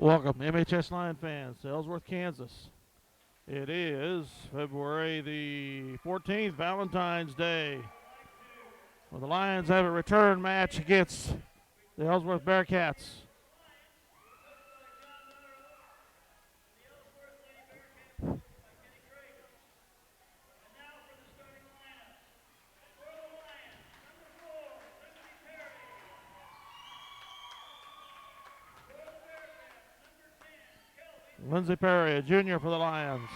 Welcome, MHS Lion fans, to Ellsworth, Kansas. It is February the 14th, Valentine's Day. Well, the Lions have a return match against the Ellsworth Bearcats. Lindsey Perry, a junior for the Lions.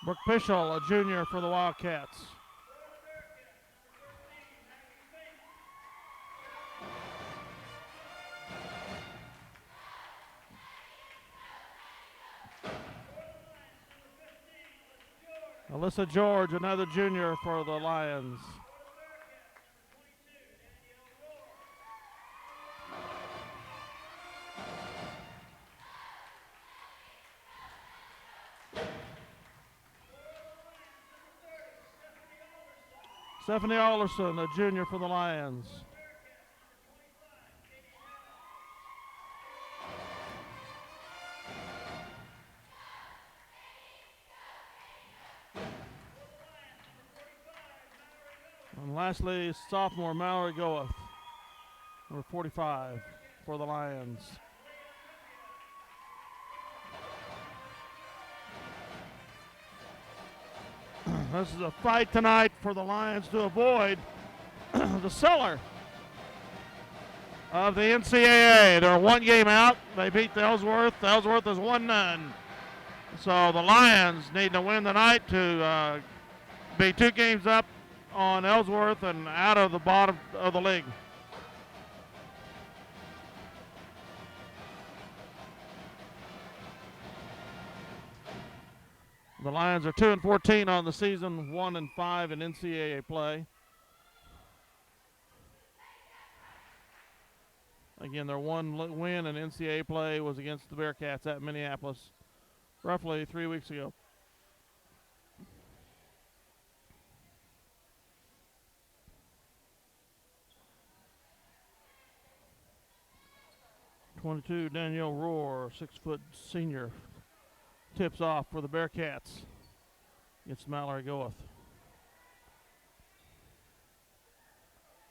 Brooke Pischel, a junior for the Wildcats. Alyssa George, another junior for the Lions. Stephanie Alderson, a junior for the Lions. And lastly, sophomore Mallory Goeth, number 45 for the Lions. This is a fight tonight for the Lions to avoid the cellar of the NCAA. They're one game out. They beat the Ellsworth. The Ellsworth is 1-0. So the Lions need to win tonight to be 2 games up on Ellsworth and out of the bottom of the league. The Lions are 2-14 on the season, 1-5 in NCAA play. Again, their one win in NCAA play was against the Bearcats at Minneapolis roughly 3 weeks ago. '22 Danielle Rohr, 6-foot senior, tips off for the Bearcats against Mallory Goeth.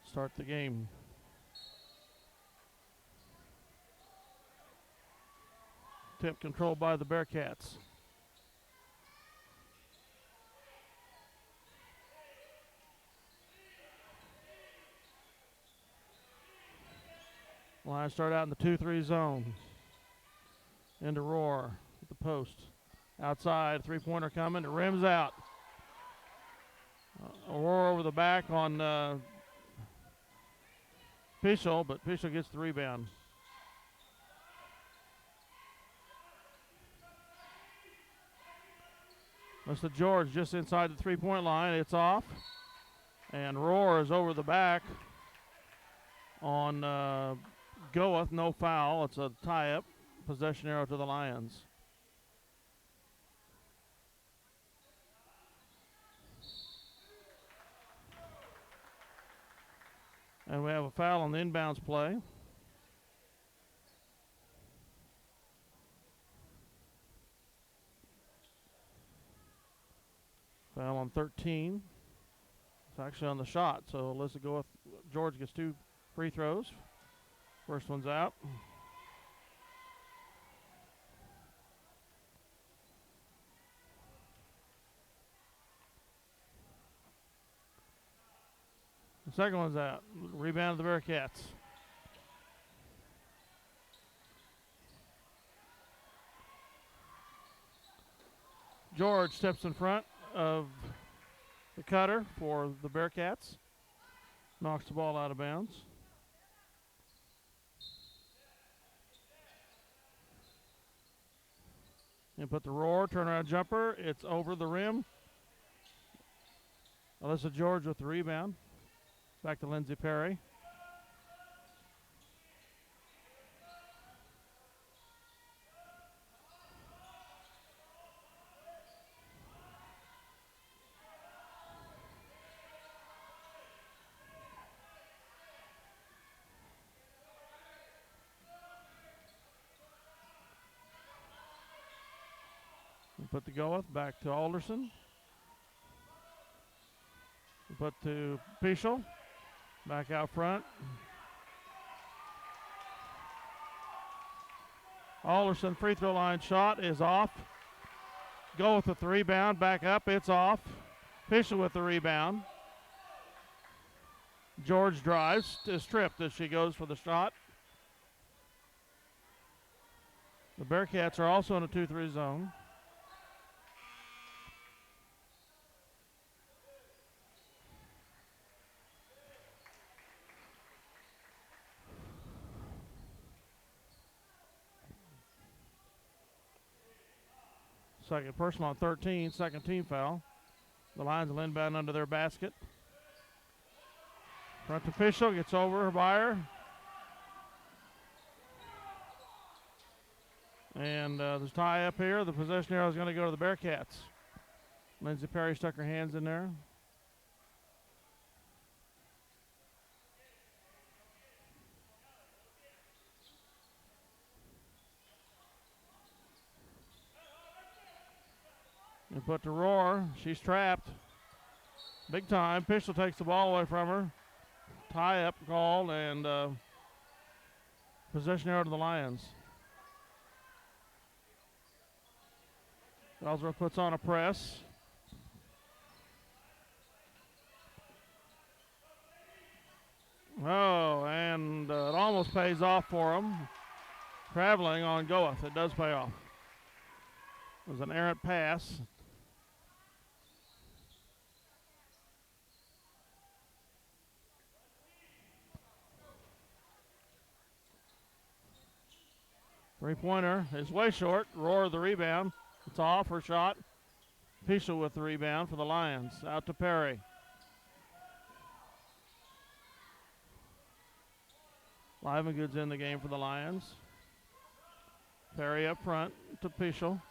Start the game. Tip controlled by the Bearcats. Lions start out in the 2-3 zone. Into Rohr at the post. Outside, 3-pointer coming. It rims out. Rohr over the back on Pischel, but Pischel gets the rebound. Mr. George just inside the 3-point line. It's off. And Rohr is over the back on Goeth. No foul. It's a tie-up. Possession arrow to the Lions. And we have a foul on the inbounds play. Foul on 13. It's actually on the shot, so Alyssa Goeth, George gets 2 free throws. First one's out. The second one's out. Rebound of the Bearcats. George steps in front of the cutter for the Bearcats. Knocks the ball out of bounds. And put the Rohr, turnaround jumper. It's over the rim. Alyssa George with the rebound. Back to Lindsey Perry. Put the Goeth back to Alderson. Put to Pischel. Back out front. Alderson free throw line shot is off. Goeth with the rebound. Back up. It's off. Pischel with the rebound. George drives. Is tripped as she goes for the shot. The Bearcats are also in a 2-3 zone. Second personal on 13, second team foul. The Lions will inbound under their basket. Front to Pischel, gets over by her. And there's a tie up here. The possession arrow is going to go to the Bearcats. Lindsey Perry stuck her hands in there. And put to Roar. She's trapped. Big time. Pischel takes the ball away from her. Tie up called and possession arrow to the Lions. Ellsworth puts on a press. Oh, and it almost pays off for them. Traveling on Goeth. It does pay off. It was an errant pass. Three-pointer is way short. Roar the rebound. It's off her shot. Pischel with the rebound for the Lions. Out to Perry. Livengood's in the game for the Lions. Perry up front to Pischel.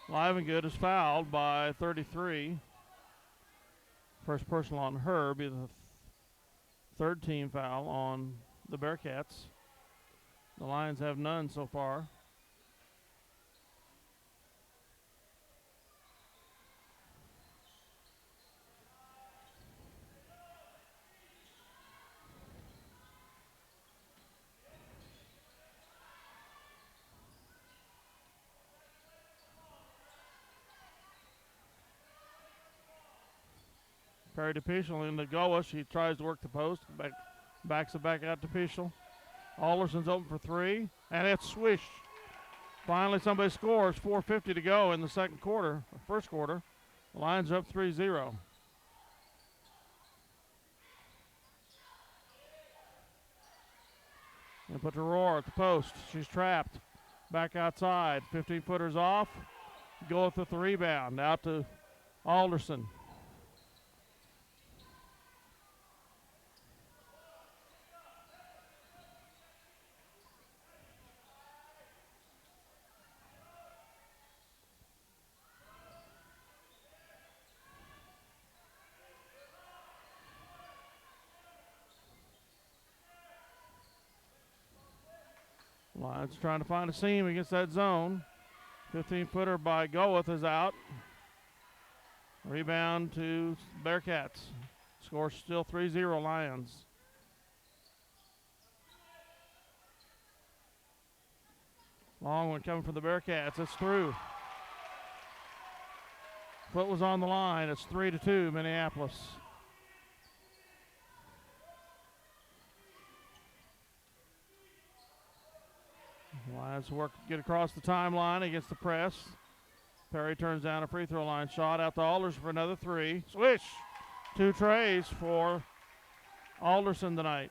Livengood is fouled by 33. First personal on her, be the third team foul on the Bearcats. The Lions have none so far. Perry to Pischel in the goal. She tries to work the post. Backs it back out to Pischel. Alderson's open for three. And it's swish. Finally somebody scores. 4:50 to go in the second quarter. First quarter. The Lions are up 3-0. And put to Roar at the post. She's trapped. Back outside. 15-footers off. Goeth with the rebound. Out to Alderson. Lions trying to find a seam against that zone. 15-footer by Goeth is out. Rebound to Bearcats. Score still 3-0 Lions. Long one coming from the Bearcats. It's through. Foot was on the line. It's 3-2 Minneapolis. Lions work, get across the timeline against the press. Perry turns down a free throw line shot out to Alderson for another three. Swish! 2 trays for Alderson tonight.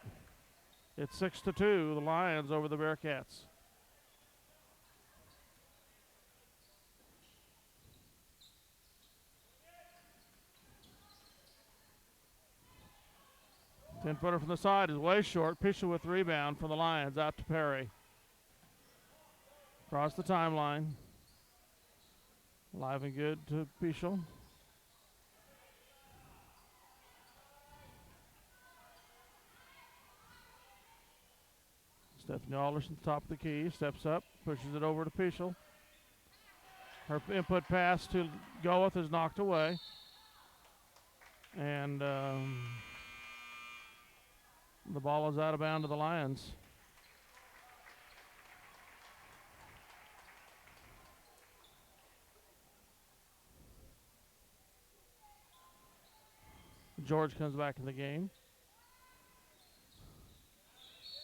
It's 6-2, the Lions over the Bearcats. Ten-footer from the side is way short. Pischel with the rebound for the Lions out to Perry. Across the timeline. Livengood to Pischel. Stephanie Alderson, top of the key, steps up, pushes it over to Pichel. Her input pass to Goeth is knocked away. And the ball is out of bounds to the Lions. George comes back in the game.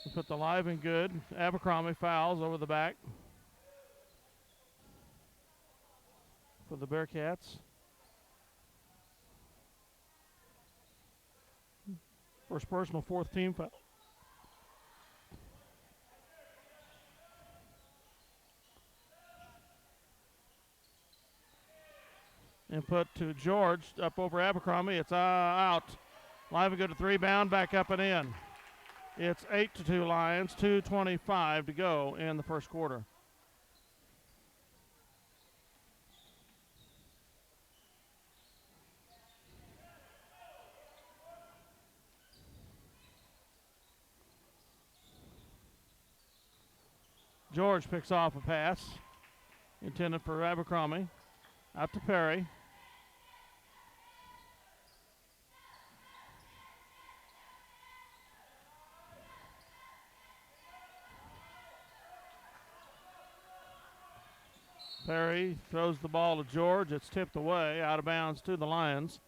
We put the live in good. Abercrombie fouls over the back for the Bearcats. First personal, fourth team foul. Input to George, up over Abercrombie. It's out. Live and good to rebound, back up and in. It's 8-2 Lions, 2:25 to go in the first quarter. George picks off a pass intended for Abercrombie. Out to Perry. Perry throws the ball to George. It's tipped away, out of bounds to the Lions.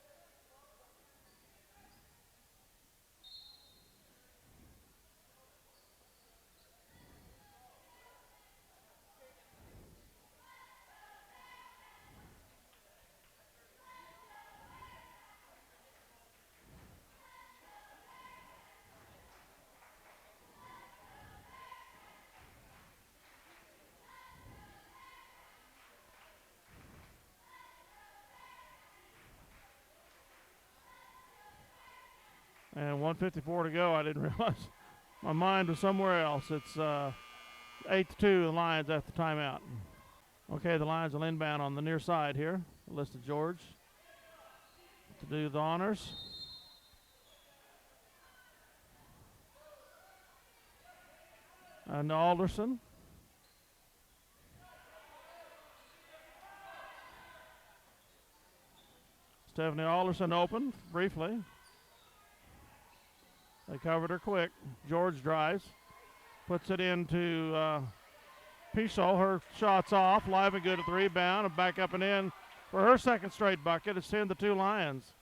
And 1:54 to go. I didn't realize my mind was somewhere else. It's 8-2 the Lions after timeout. Okay, the Lions will inbound on the near side here. Listed George to do the honors. And Alderson. Stephanie Alderson open briefly. They covered her quick. George drives, puts it into Pichel. Her shot's off. Live and good at the rebound and back up and in for her second straight bucket. It's 10-2 Lions.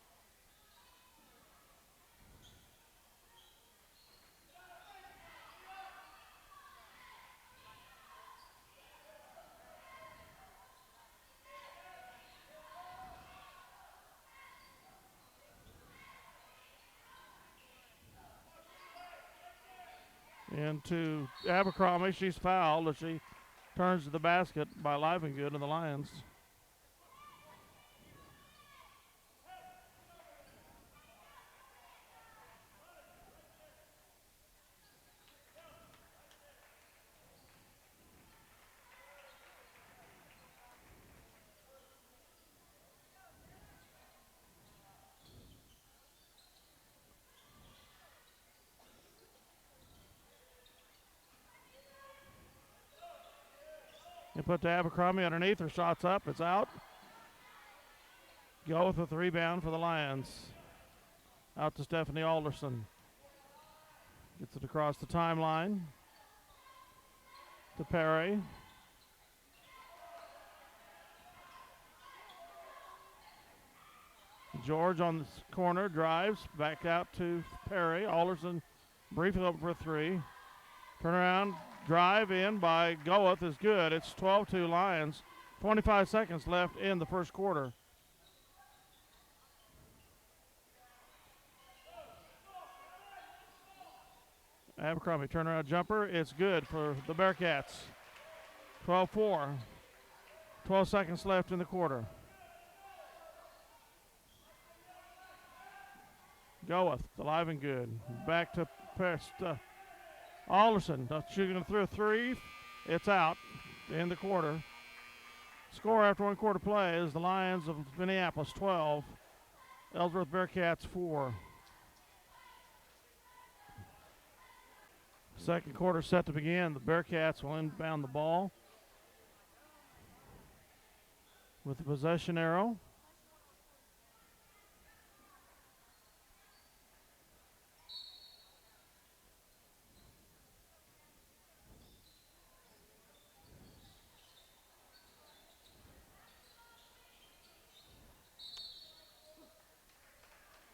Into Abercrombie. She's fouled as she turns to the basket by Livengood of the Lions. They put to Abercrombie underneath. Her shot's up. It's out. Go with the rebound for the Lions. Out to Stephanie Alderson. Gets it across the timeline to Perry. George on the corner drives back out to Perry. Alderson briefly open for three. Turnaround drive in by Goeth is good. It's 12-2 Lions. 25 seconds left in the first quarter. Abercrombie turnaround jumper. It's good for the Bearcats. 12-4. 12 seconds left in the quarter. Goeth, alive and good. Back to Alderson shooting through a three. It's out in the quarter. Score after one quarter play is the Lions of Minneapolis 12, Ellsworth Bearcats 4. Second quarter set to begin. The Bearcats will inbound the ball with the possession arrow.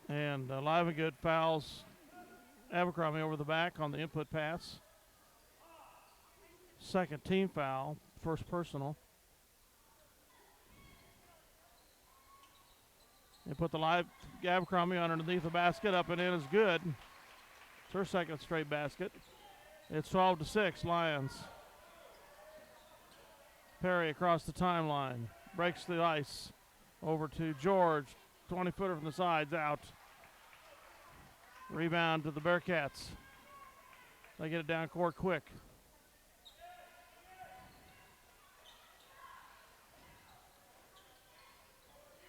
And Livengood fouls Abercrombie over the back on the input pass. Second team foul, first personal. They put the Abercrombie underneath the basket, up and in is good. It's her second straight basket. It's 12-6, Lions. Perry across the timeline, breaks the ice over to George. 20-footer from the sides, out. Rebound to the Bearcats. They get it down court quick.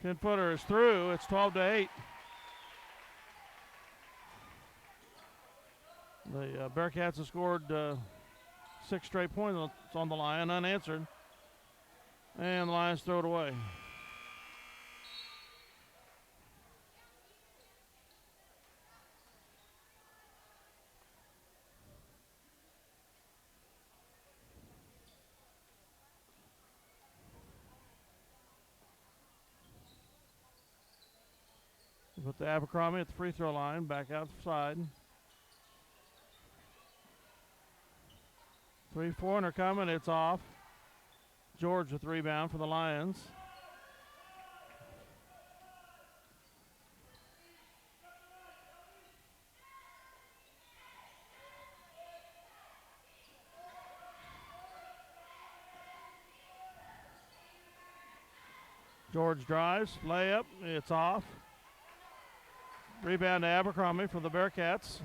Ten-footer is through. It's 12-8. The Bearcats have scored 6 straight points on the line, unanswered. And the Lions throw it away. Put the Abercrombie at the free throw line, back outside. 3-4 coming, it's off. George with the rebound for the Lions. George drives, layup, it's off. Rebound to Abercrombie for the Bearcats.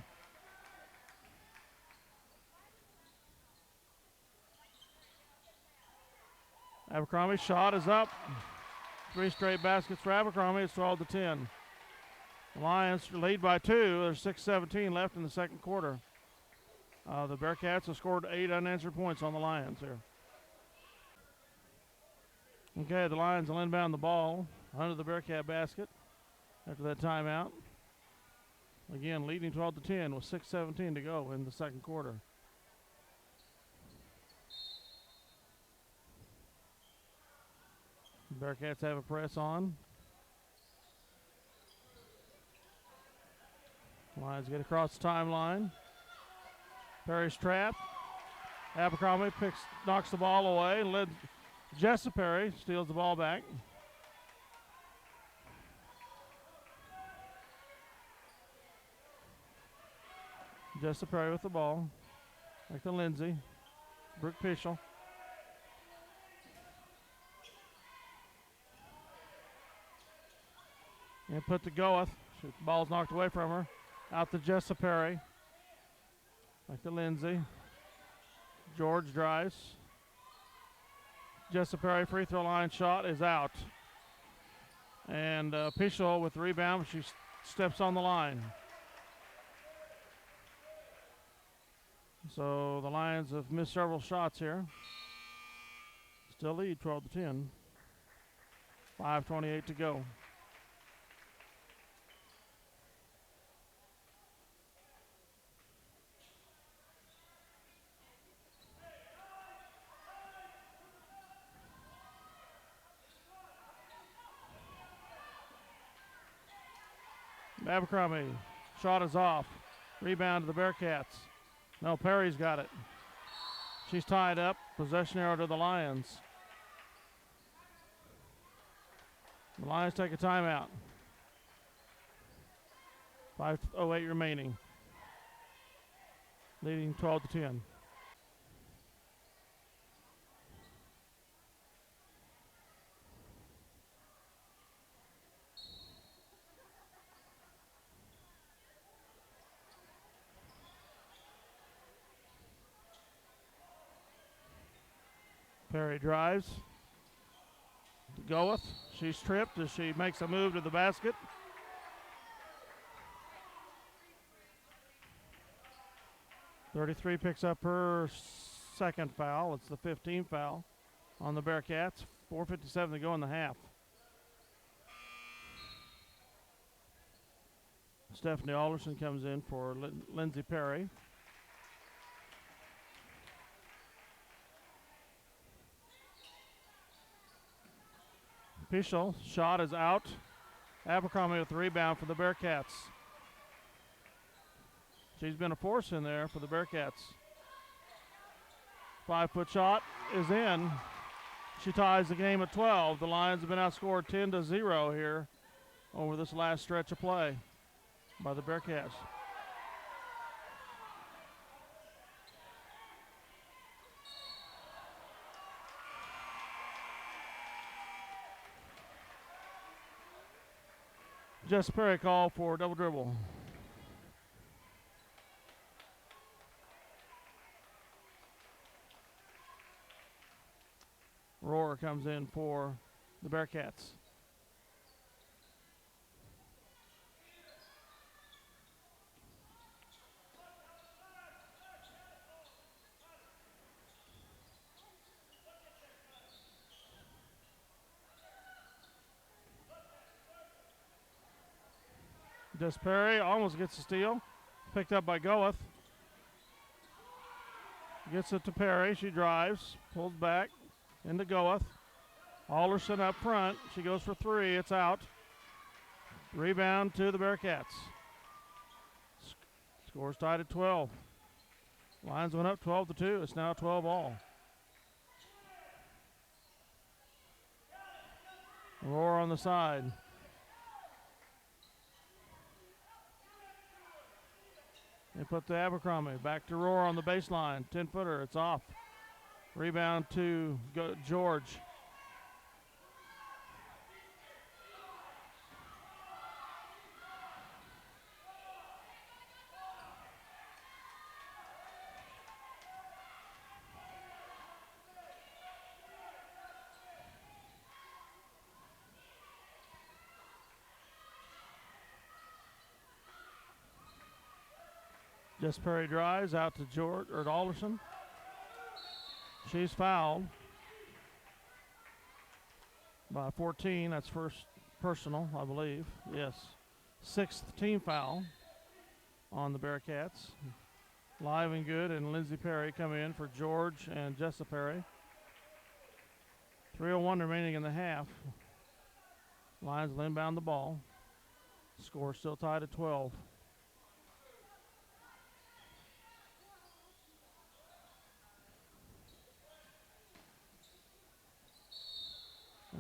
Abercrombie's shot is up. 3 straight baskets for Abercrombie. It's 12-10. The Lions lead by 2. There's 6:17 left in the second quarter. The Bearcats have scored 8 unanswered points on the Lions here. Okay, the Lions will inbound the ball under the Bearcat basket after that timeout. Again, leading 12-10 with 6:17 to go in the second quarter. The Bearcats have a press on. Lions get across the timeline. Perry's trapped. Abercrombie knocks the ball away. Jessa Perry steals the ball back. Jessa Perry with the ball. Back to Lindsay. Brooke Pischel. And put to Goeth. The ball's knocked away from her. Out to Jessa Perry. Back to Lindsay. George drives. Jessa Perry free throw line shot is out. And Pischel with the rebound. She steps on the line. So the Lions have missed several shots here. Still lead 12-10. 5:28 to go. Abercrombie, shot is off. Rebound to the Bearcats. No, Perry's got it. She's tied up. Possession arrow to the Lions. The Lions take a timeout. 5:08 remaining. Leading 12-10. Perry drives. Goeth. She's tripped as she makes a move to the basket. 33 picks up her second foul. It's the 15th foul on the Bearcats. 4:57 to go in the half. Stephanie Alderson comes in for Lindsey Perry. Pichel, shot is out. Abercrombie with the rebound for the Bearcats. She's been a force in there for the Bearcats. 5-foot shot is in. She ties the game at 12. The Lions have been outscored 10-0 here over this last stretch of play by the Bearcats. Jess Perry called for double dribble. Rohr comes in for the Bearcats. Jess Perry almost gets a steal. Picked up by Goeth. Gets it to Perry. She drives. Pulls back into Goeth. Alderson up front. She goes for three. It's out. Rebound to the Bearcats. Score's tied at 12. Lions went up 12-2. It's now 12 all. Rohr on the side. They put the Abercrombie. Back to Rohr on the baseline. 10-footer. It's off. Rebound to George. Jess Perry drives out to George or to Alderson. She's fouled by 14. That's first personal, I believe. Yes. 6th team foul on the Bearcats. Live and Good and Lindsey Perry come in for George and Jessa Perry. 3:01 remaining in the half. Lions will inbound the ball. Score still tied at 12.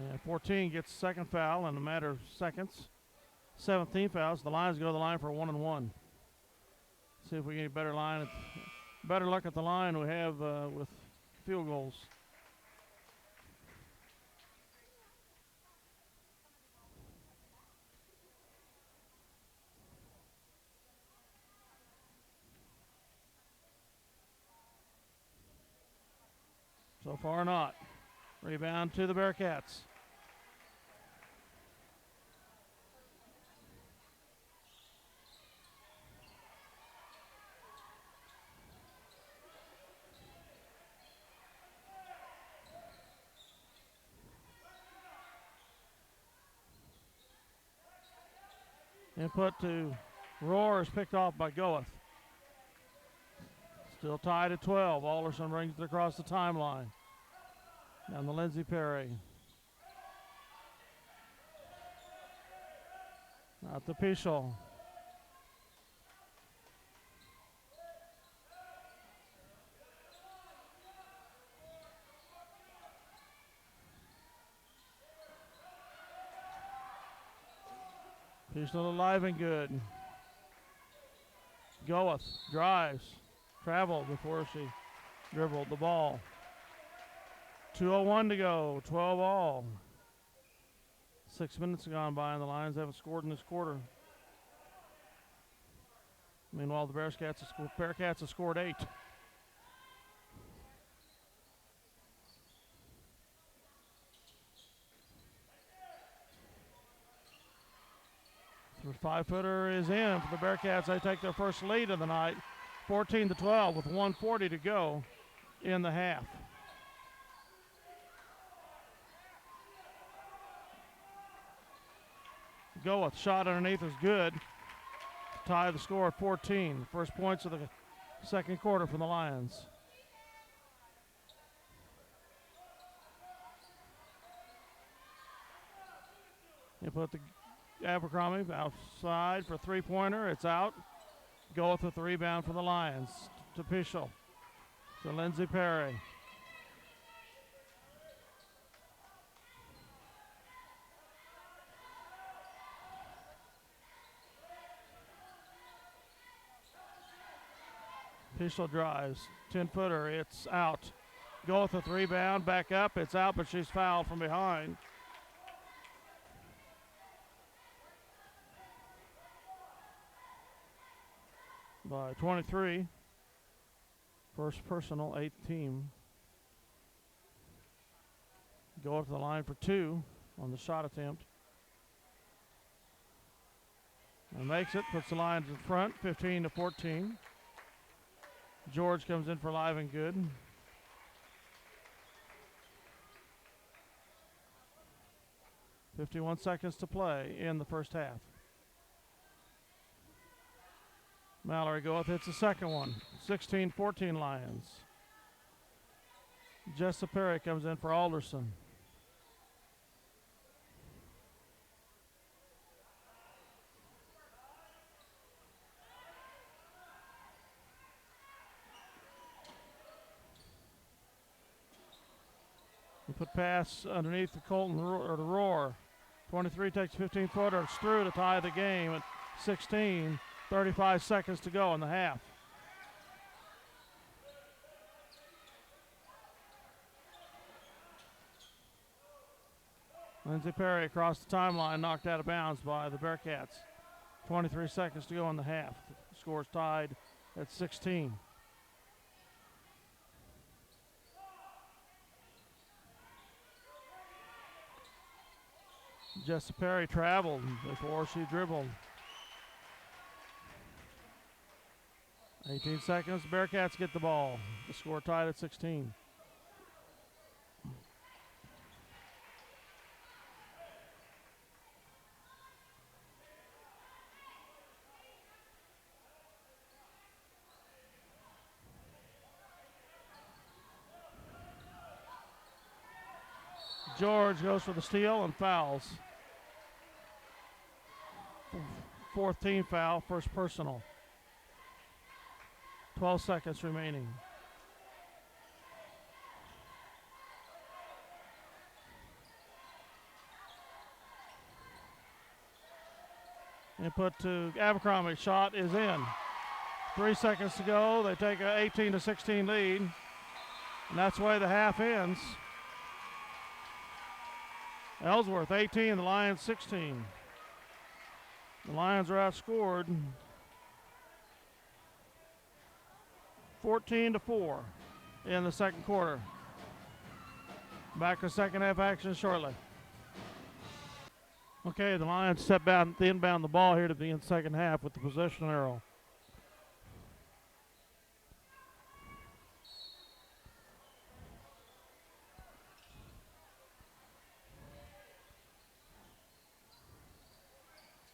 And 14 gets second foul in a matter of seconds. 17 fouls. The Lions go to the line for 1-1. See if we get a better line. Better luck at the line we have with field goals. So far not. Rebound to the Bearcats. Input to Rohr is picked off by Goeth. Still tied at 12. Alderson brings it across the timeline. Down to Lindsey Perry. Out to Pichel. Pichel alive and good. Goeth drives. Traveled before she dribbled the ball. 2:01 to go, 12 all. 6 minutes have gone by and the Lions haven't scored in this quarter. Meanwhile, the Bearcats have scored 8. The 5-footer is in for the Bearcats. They take their first lead of the night, 14-12 with 1:40 to go in the half. Goeth shot underneath is good. Tie the score at 14. First points of the second quarter for the Lions. You put the Abercrombie outside for three-pointer. It's out. Goeth with the rebound for the Lions. To Pischel. To Lindsey Perry. Pischel drives. 10-footer. It's out. Goeth with the rebound. Back up. It's out, but she's fouled from behind. By 23. First personal, 8th team. Go up to the line for 2 on the shot attempt. And makes it, puts the Lions in front, 15-14. George comes in for live and good. .51 seconds to play in the first half. Mallory Goeth hits the second one. 16-14 Lions. Jessa Perry comes in for Alderson. We put pass underneath the Colton or the Roar. 23 takes 15-footer. It's through to tie the game at 16. 35 seconds to go in the half. Lindsey Perry across the timeline, knocked out of bounds by the Bearcats. 23 seconds to go in the half. The score's tied at 16. Jessa Perry traveled before she dribbled. 18 seconds, Bearcats get the ball. The score tied at 16. George goes for the steal and fouls. 4th team foul, first personal. 12 seconds remaining. Input to Abercrombie. Shot is in. 3 seconds to go. They take a 18-16 lead. And that's the way the half ends. Ellsworth 18, the Lions 16. The Lions are outscored 14-4 in the second quarter. Back to second half action shortly. Okay, the Lions step down, inbound the ball here to begin the second half with the possession arrow.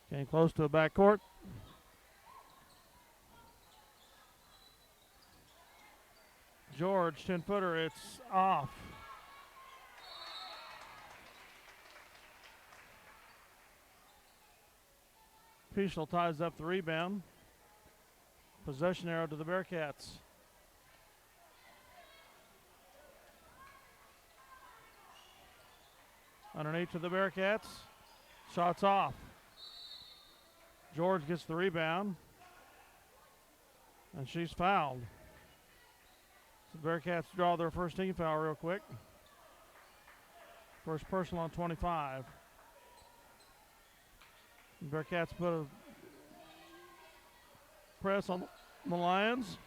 Getting close to the backcourt. George, 10-footer, it's off. Pischel ties up the rebound. Possession arrow to the Bearcats. Underneath to the Bearcats. Shots off. George gets the rebound. And she's fouled. The Bearcats draw their first team foul real quick. First personal on 25. The Bearcats put a press on the Lions.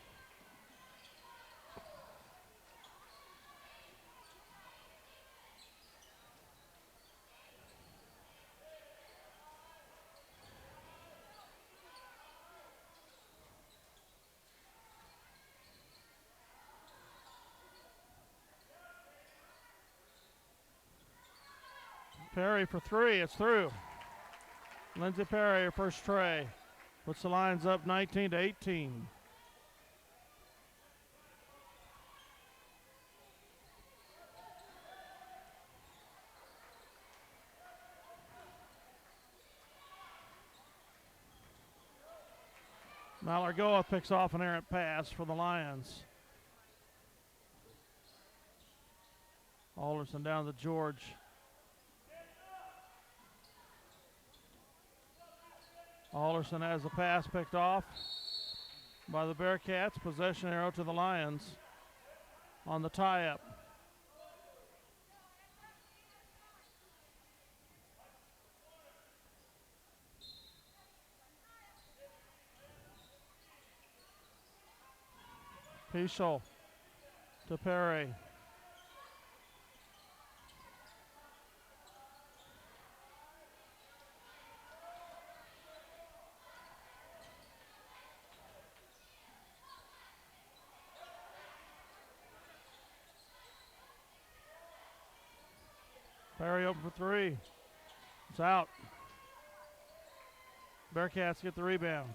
Perry for three. It's through. Lindsey Perry, her first tray. Puts the Lions up 19-18. Malargoa picks off an errant pass for the Lions. Alderson down to George. Alderson has the pass picked off by the Bearcats. Possession arrow to the Lions on the tie-up. Peschel to Perry. Perry open for three. It's out. Bearcats get the rebound.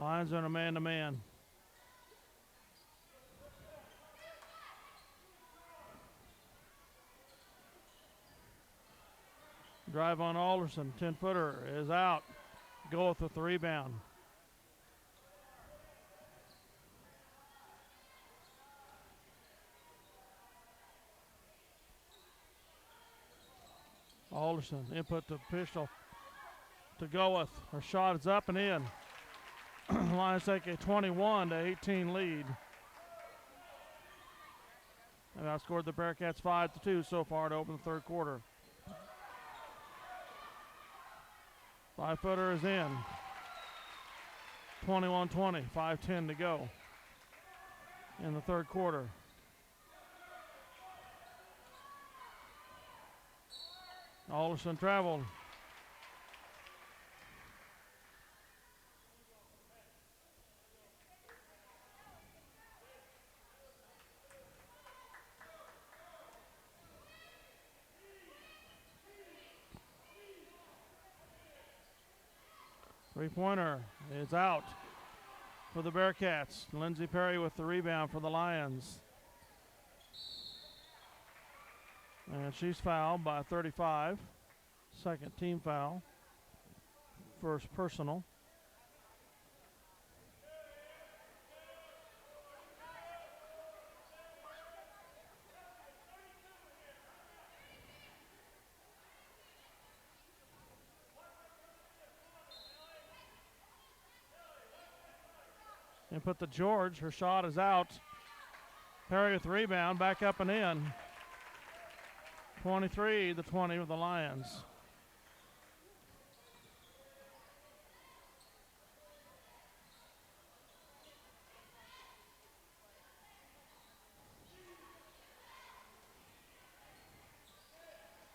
Lions are in a man-to-man. Drive on Alderson. 10-footer is out. Goeth with the rebound. Alderson, input to Peschel to Goeth. Her shot is up and in. Lions take a 21-18 lead. And outscored the Bearcats 5-2 so far to open the third quarter. 5-footer is in. 21-20, 5:10 to go in the third quarter. Alderson traveled. Three-pointer is out for the Bearcats. Lindsey Perry with the rebound for the Lions. And she's fouled by 35. Second team foul. First personal. And put the George. Her shot is out. Perry with the rebound. Back up and in. 23-20 with the Lions.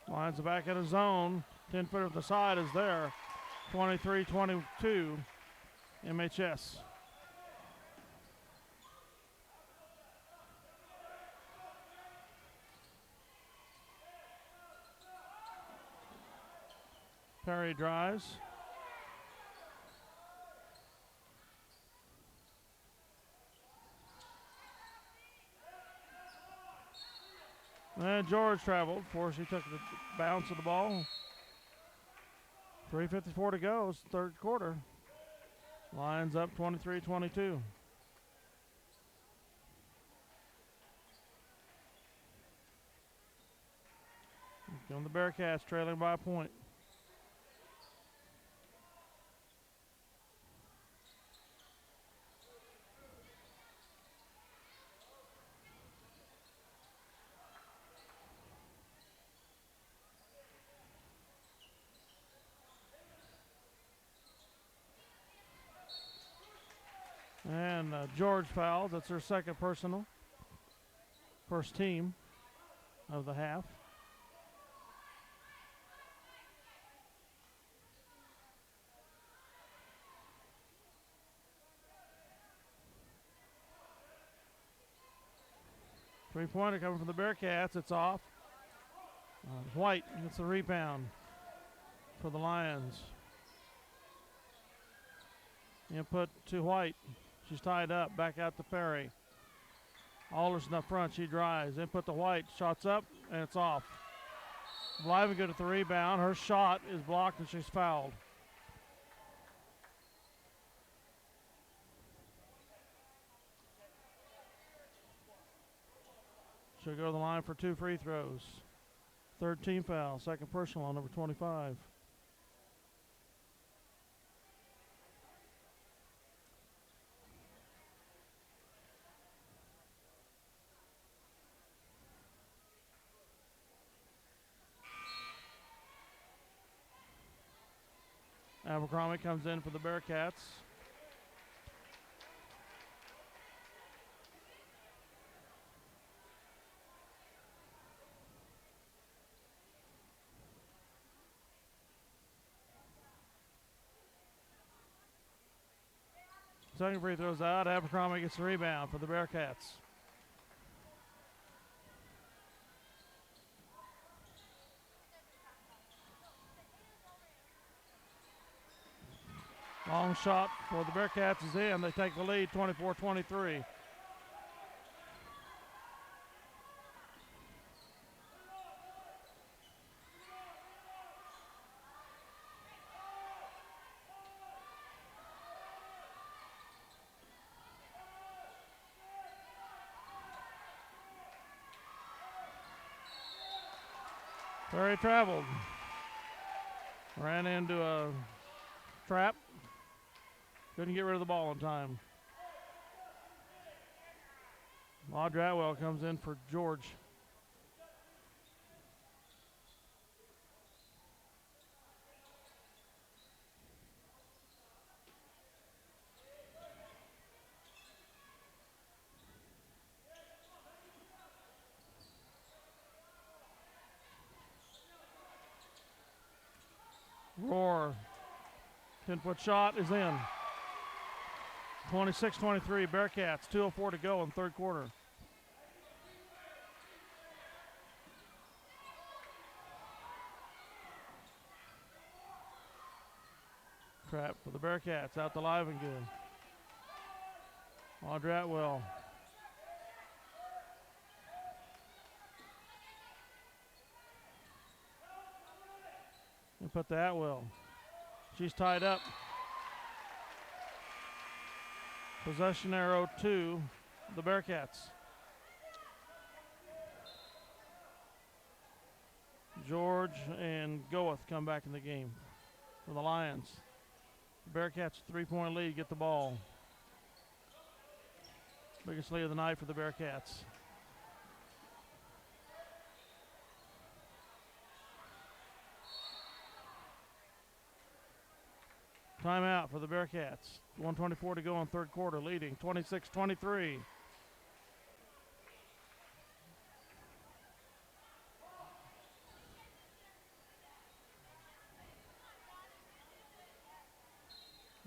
Lions are back in a zone. 10-footer to the side is there. 23-22 MHS. Perry drives. And George traveled before she took the bounce of the ball. 3:54 to go. It's the third quarter. Lions up 23-22. Going the Bearcats trailing by a point. And George fouled. That's her second personal. First team of the half. Three-pointer coming from the Bearcats. It's off. White gets the rebound for the Lions. Input to White. She's tied up. Back out to Perry. Alderson up front. She drives. Input to White. Shots up, and it's off. Blyven good at the rebound. Her shot is blocked, and she's fouled. She'll go to the line for 2 free throws. Third team foul. Second personal on number 25. Abercrombie comes in for the Bearcats. Second free throws out. Abercrombie gets the rebound for the Bearcats. Long shot for the Bearcats is in. They take the lead 24-23. Perry traveled. Ran into a trap. Couldn't get rid of the ball in time. Maud Dratwell comes in for George. Roar. 10-foot shot is in. 26-23 Bearcats. 2:04 to go in third quarter. Trap for the Bearcats. Out to Livengood. On Dratwell. And put the Atwell. She's tied up. Possession arrow to the Bearcats. George and Goeth come back in the game for the Lions. The Bearcats 3-point lead, get the ball. Biggest lead of the night for the Bearcats. Timeout for the Bearcats. 1:24 to go in third quarter, leading 26-23.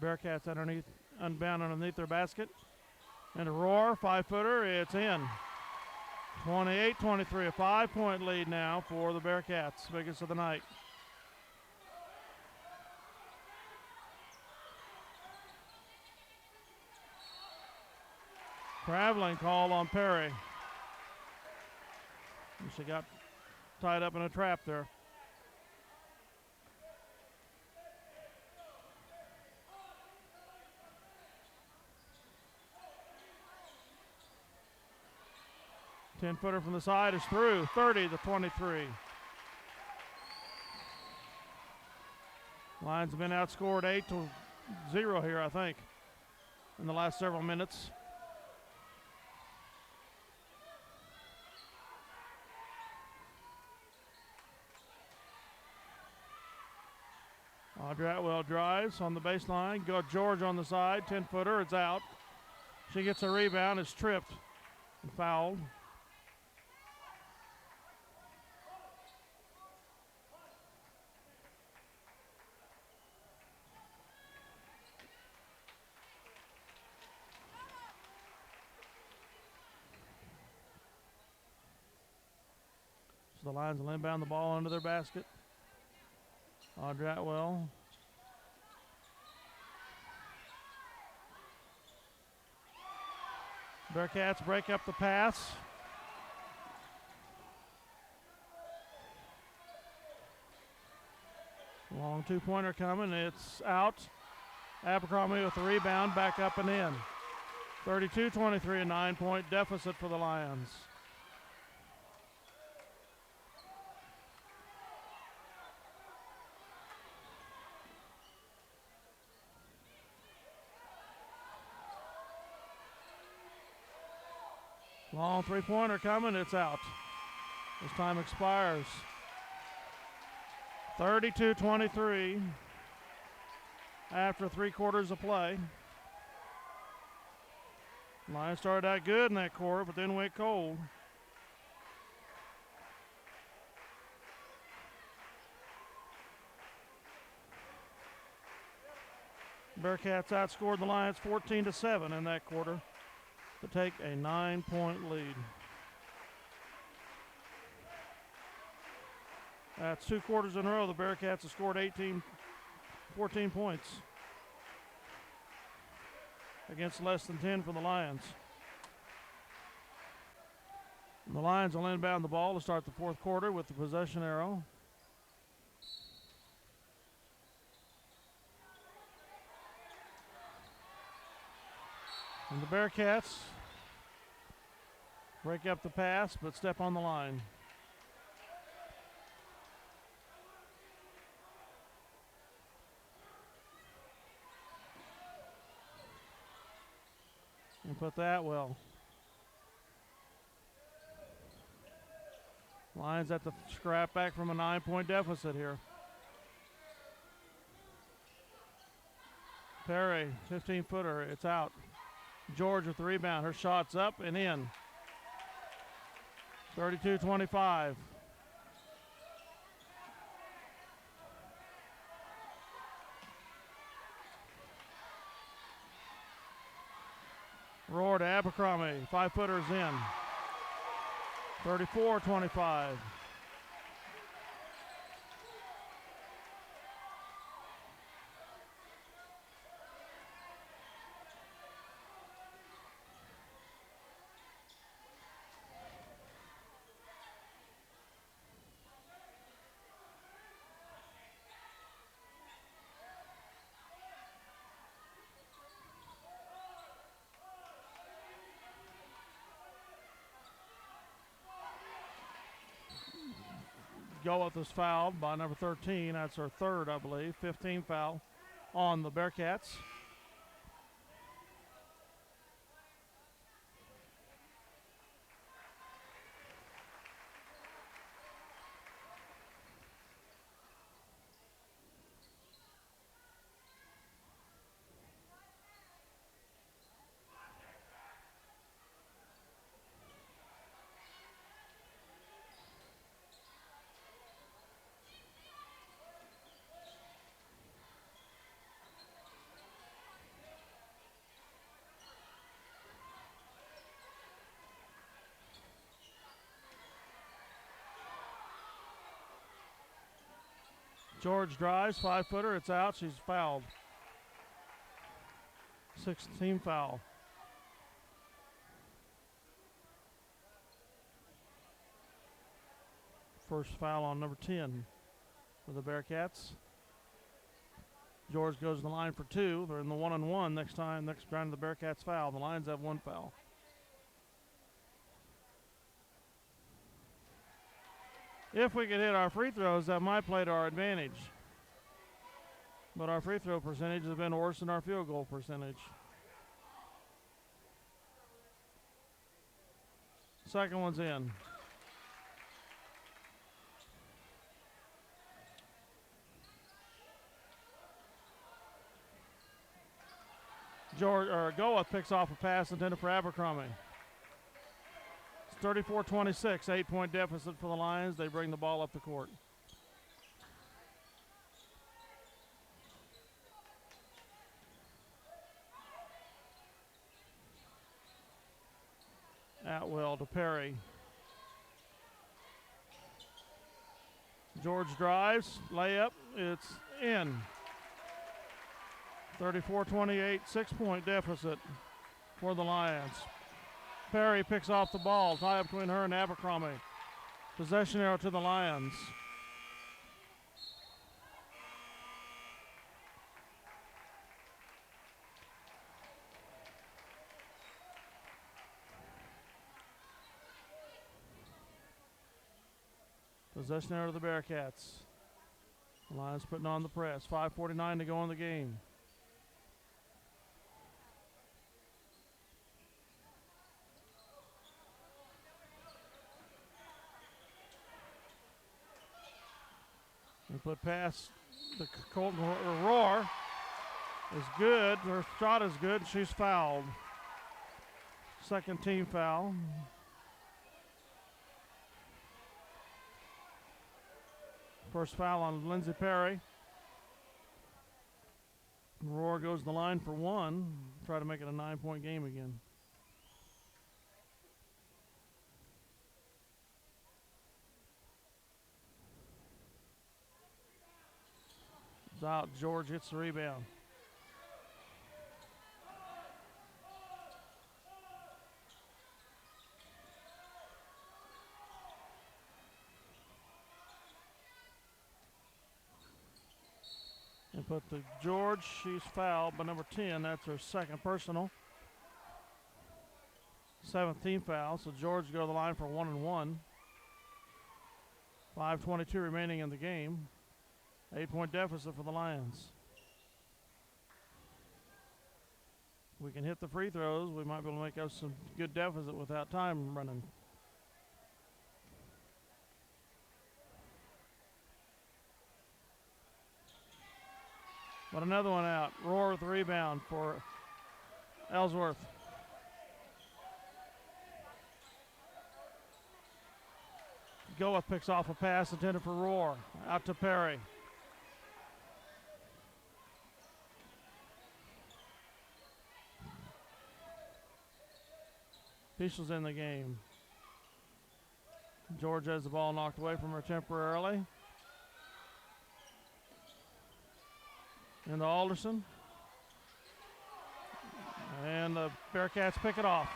Bearcats unbound underneath their basket. And a roar, 5-footer, it's in. 28-23, a 5-point lead now for the Bearcats, biggest of the night. Traveling call on Perry. She got tied up in a trap there. Ten-footer from the side is through, 30-23. Lions have been outscored 8-0 here, I think, in the last several minutes. Dratwell drives on the baseline. Got George on the side. 10-footer. It's out. She gets a rebound. It's tripped and fouled. The Lions will inbound the ball under their basket. Audrey Atwell. Bearcats break up the pass. Long two-pointer coming. It's out. Abercrombie with the rebound, back up and in. 32-23, a 9-point deficit for the Lions. Long three-pointer coming. It's out. As time expires. 32-23 after 3 quarters of play. Lions started out good in that quarter, but then went cold. Bearcats outscored the Lions 14-7 in that quarter to take a 9-point lead. That's 2 quarters in a row. The Bearcats have scored 14 points against less than 10 for the Lions. And the Lions will inbound the ball to start the 4th quarter with the possession arrow. And the Bearcats break up the pass but step on the line. And put that well. Lions at the scrap back from a 9-point deficit here. Perry, 15-footer, it's out. George with the rebound. Her shot's up and in. 32-25. Roar to Abercrombie. 5-footers in. 34-25. Goeth was fouled by number 13. That's her 3rd, I believe. 15 foul on the Bearcats. George drives, 5-footer, it's out, she's fouled. 16 foul. First foul on number 10 for the Bearcats. George goes to the line for 2. They're in the 1-on-1 next time the Bearcats foul. The Lions have 1 foul. If we could hit our free throws, that might play to our advantage. But our free throw percentage has been worse than our field goal percentage. Second one's in. Goeth picks off a pass intended for Abercrombie. 34-26, 8-point deficit for the Lions. They bring the ball up the court. Atwell to Perry. George drives, layup, it's in. 34-28, 6-point deficit for the Lions. Perry picks off the ball, tie up between her and Abercrombie. Possession arrow to the Lions. Possession arrow to the Bearcats. The Lions putting on the press. 5:49 to go in the game. And put past the Colton Roar is good. Her shot is good. She's fouled. Second team foul. First foul on Lindsey Perry. Roar goes to the line for one. Try to make it a 9-point game again. It's out. George hits the rebound. And put the George, she's fouled by number 10. That's her second personal. 7th team foul, so George go to the line for 1 and 1. 5:22 remaining in the game. 8-point deficit for the Lions. We can hit the free throws. We might be able to make us some good deficit without time running. But another one out. Roar with the rebound for Ellsworth. Goa picks off a pass intended for Roar. Out to Perry. Pischel's in the game. George has the ball knocked away from her temporarily. Into Alderson. And the Bearcats pick it off.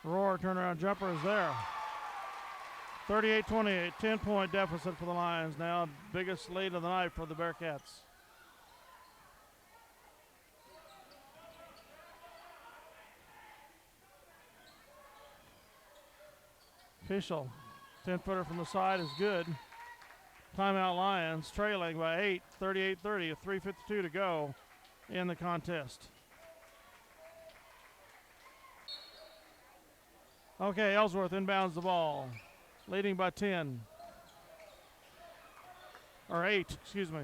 Roar turnaround jumper is there. 38-28, 10-point deficit for the Lions now. Biggest lead of the night for the Bearcats. Fischel, 10-footer from the side is good. Timeout Lions trailing by 8, 38-30, with 3:52 to go in the contest. Okay, Ellsworth inbounds the ball, leading by 10. Or 8, excuse me.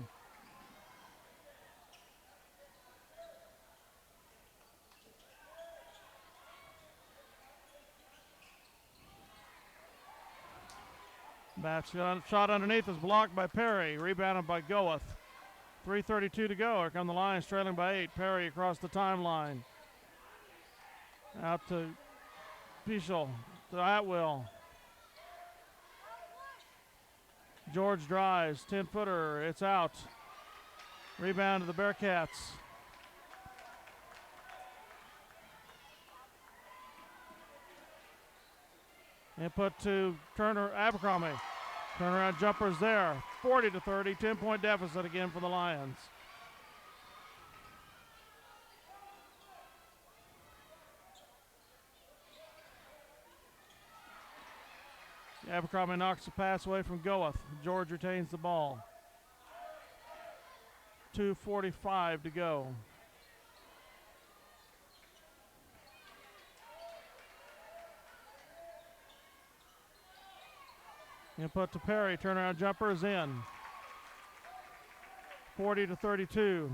Batch shot underneath is blocked by Perry, rebounded by Goeth. 3:32 to go. Here come the Lions trailing by 8. Perry across the timeline. Out to Pischel, to Atwill. George drives, 10-footer, it's out. Rebound to the Bearcats. Input to Turner Abercrombie. Turnaround jumper's there. 40-30, 10-point deficit again for the Lions. Abercrombie knocks the pass away from Goeth. George retains the ball. 2:45 to go. Input to Perry. Turnaround jumper is in. 40-32.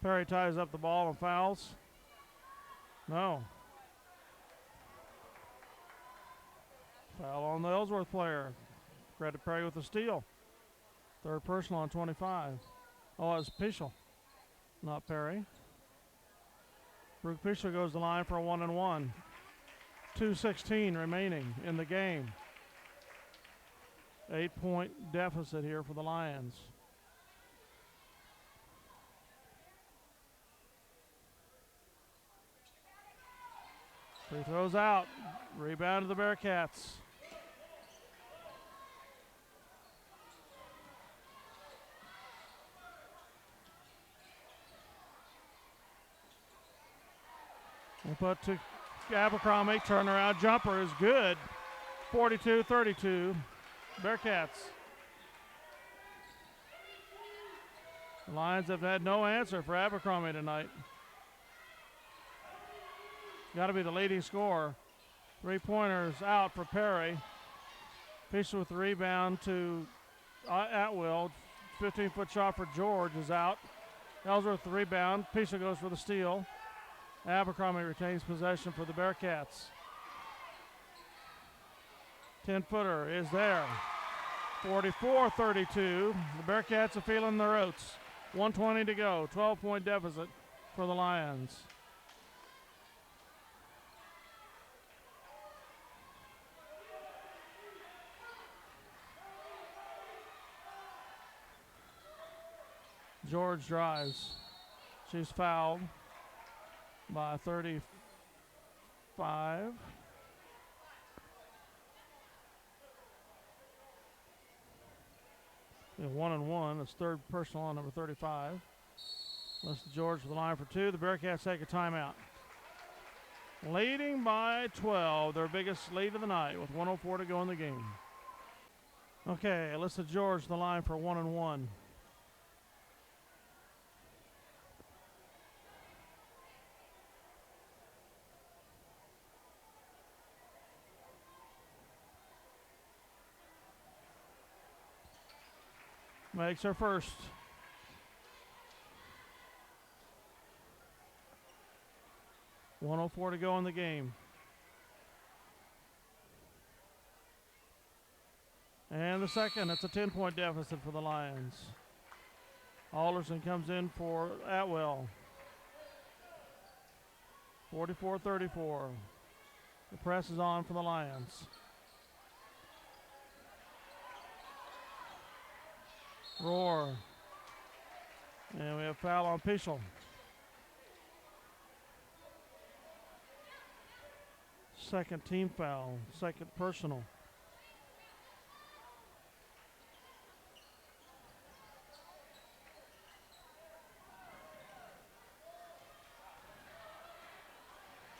Perry ties up the ball and fouls. No. Foul on the Ellsworth player. Credit Perry with the steal. Third personal on 25. Oh, it's Pischel, not Perry. Brooke Pischel goes to the line for a 1-and-1. 2:16 remaining in the game. 8-point deficit here for the Lions. Free throws out. Rebound to the Bearcats. Input to Abercrombie. Turnaround jumper is good. 42-32. Bearcats. The Lions have had no answer for Abercrombie tonight. Got to be the leading scorer. 3-pointers out for Perry. Pischel with the rebound to Atwill. 15-foot shot for George is out. Ellsworth the rebound. Pischel goes for the steal. Abercrombie retains possession for the Bearcats. 10-footer is there. 44-32. The Bearcats are feeling their oats. 1:20 to go. 12-point deficit for the Lions. George drives. She's fouled by 35. Yeah, 1-and-1. It's third personal on number 35. Unless George with the line for two. The Bearcats take a timeout. Leading by 12. Their biggest lead of the night with 1:04 to go in the game. Okay, Alyssa George the line for 1-and-1. Makes her first. $104 to go in the game. And the second, it's a 10-point deficit for the Lions. Alderson comes in for Atwell. 44-34. The press is on for the Lions. Roar. And we have foul on Pischel. Second team foul, second personal.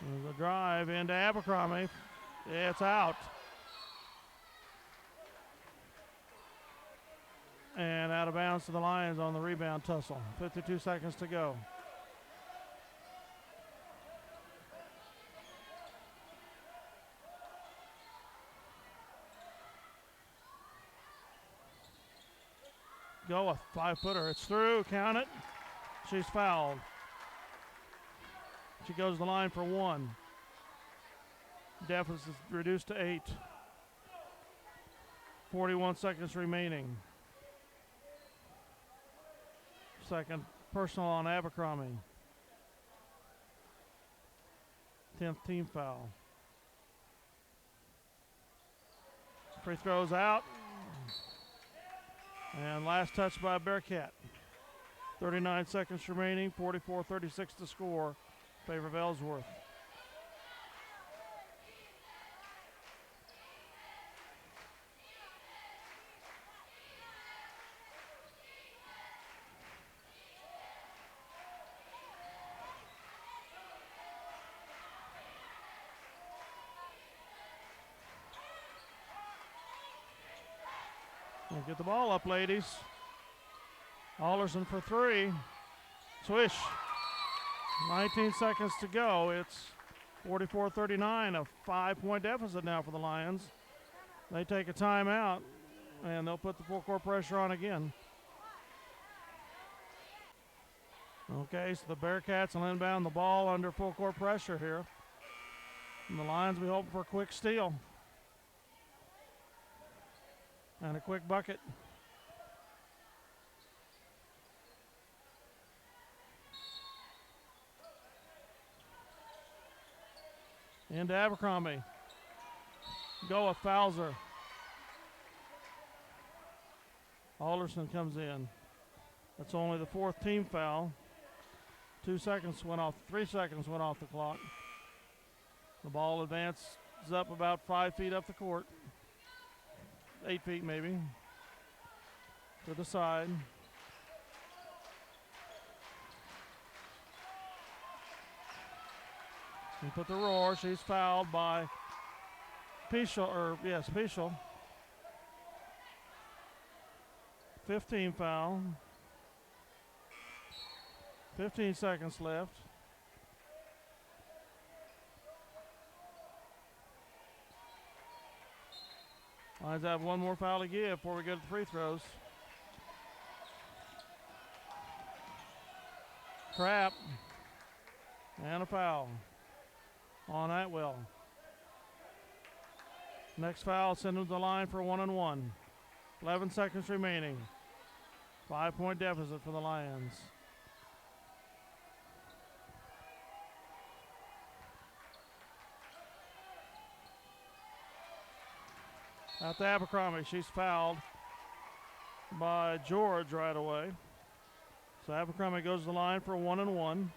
There's a drive into Abercrombie. It's out. And out of bounds to the Lions on the rebound tussle. 52 seconds to go. Go a 5-footer. It's through. Count it. She's fouled. She goes to the line for one. Deficit reduced to 8. 41 seconds remaining. Second personal on Abercrombie. 10th team foul. Free throws out. And last touch by Bearcat. 39 seconds remaining. 44-36 to score. In favor of Ellsworth. Get the ball up, ladies. Alderson for three. Swish. 19 seconds to go. It's 44-39, a 5-point deficit now for the Lions. They take a timeout, and they'll put the full court pressure on again. Okay, so the Bearcats will inbound the ball under full court pressure here. And the Lions will be hoping for a quick steal. And a quick bucket. Into Abercrombie. Go with Fowler. Alderson comes in. That's only the fourth team foul. 3 seconds went off the clock. The ball advances up about 5 feet up the court. 8 feet maybe. To the side. And put the roar. She's fouled by Peschel. 15 foul. 15 seconds left. Lions have one more foul to give before we go to the free throws. Crap. And a foul on Atwell. Next foul, send him to the line for 1-and-1. 11 seconds remaining. 5-point deficit for the Lions. Out to Abercrombie. She's fouled by George right away. So Abercrombie goes to the line for 1-and-1.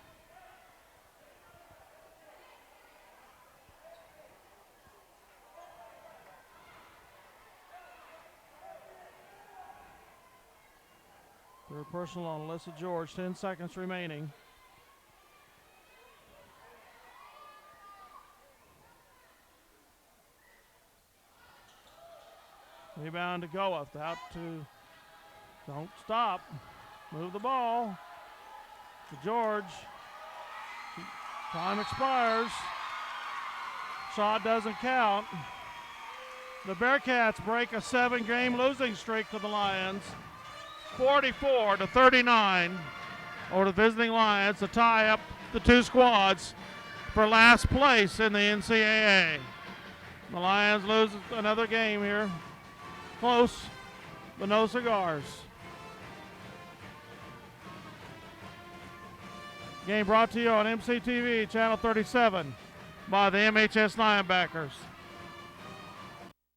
Third personal on Alyssa George. 10 seconds remaining. Rebound to Goeth. Out to, don't stop. Move the ball to George. Time expires. Shot doesn't count. The Bearcats break a 7-game losing streak to the Lions. 44-39 over the visiting Lions to tie up the two squads for last place in the NCAA. The Lions lose another game here. Close, but no cigars. Game brought to you on MCTV, Channel 37, by the MHS Linebackers.